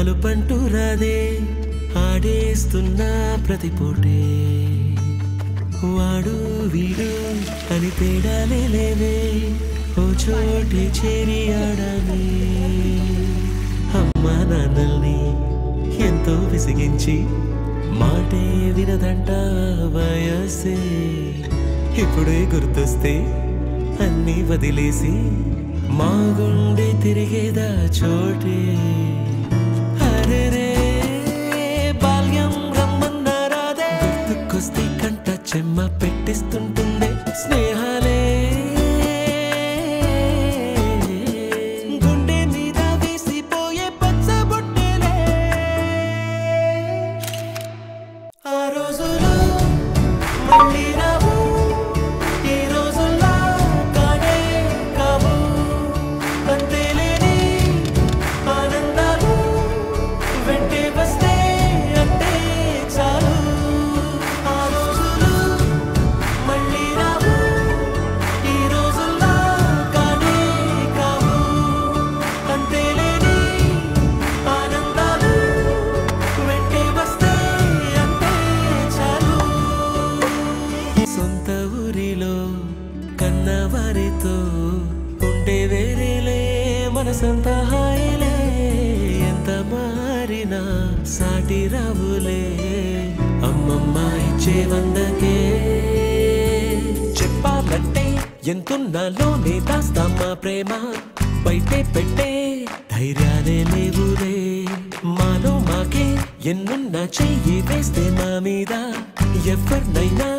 అలుపంటూ రాదే ఆడేస్తున్నా ప్రతి పూటే వాడు వీడు అని తేడాలే లేవే ఓ చోటే చేరి ఆడామే అమ్మా నాన్నల్ని ఎంతో విసిగించి మాటే వినదంట వయసే ఇప్పుడే గుర్తొస్తే అన్నీ వదిలేసి మా గుండె తిరిగేదా చోటే అరెరే బాల్యం రమ్మన్నారాదే గుర్తుకొస్తే కంట చెమ్మ పెట్టిస్తుంటుండే స్నేహాలే గుండె మీద వేసిపోయే పచ్చబొట్టేలే ఆ రోజులు మళ్ళీ రావు ఈ రోజుల్లో కానే కావు అంతేలేని ఆనందాలు వెంటే వస్తే అంతే చాలు ఆ రోజులు మళ్ళీ రావు ఈ రోజుల్లో కానే కావు అంతేలేని ఆనందాలు వెంటే వస్తే అంతే చాలు సొంత ఊరిలో కన్నవారితో ఉండే వేరేలే మనసంత హాయిలే ఎంత మారినా సాటి రావులే అమ్మమ్మ ఇచ్చే వందకే చెప్పాలంటే ఎంతున్నాలోనే దాస్తామా ప్రేమ బయటే పెట్టే ధైర్యాలే లేవులే మాలో మాకే ఎన్నున్నా చెయ్యి వేస్తే మా మీద ఎవరినైనా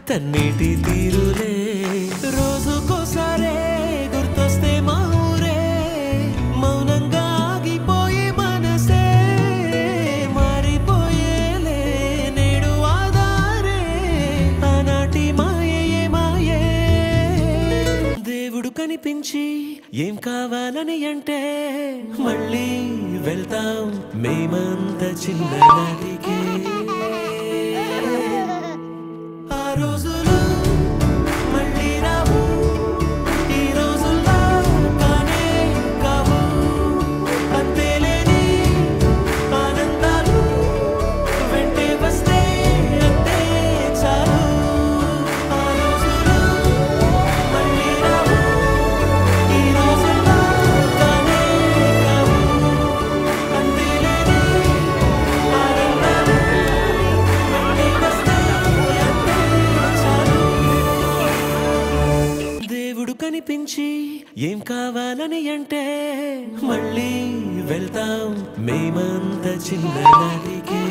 తన్నేటి తీరులే రోజుకోసారే గుర్తొస్తే మా ఊరే మౌనంగా ఆగిపోయే మనసే మారిపోయేలే నేడు ఆధారే ఆనాటి మాయే మాయే దేవుడు కనిపించి ఏం కావాలని అంటే మళ్ళీ వెళ్తాం మేమంత చిన్ననాటికే ఆ రోజులు మళ్ళీ రావు ఈ రోజుల్లో కానే కావు అంతేలేని ఆనందాలు వెంటే వస్తే అంతే చాలు ఆ రోజులు మళ్ళీ రావు ఈ రోజుల్లో కానే కావు అంతేలేని ఆనందాలు వెంటే వస్తే అంతే చాలు దేవుడు కనిపించి ఏం కావాలని అంటే మళ్ళీ వెళ్తాం మేమంత చిన్ననాటికే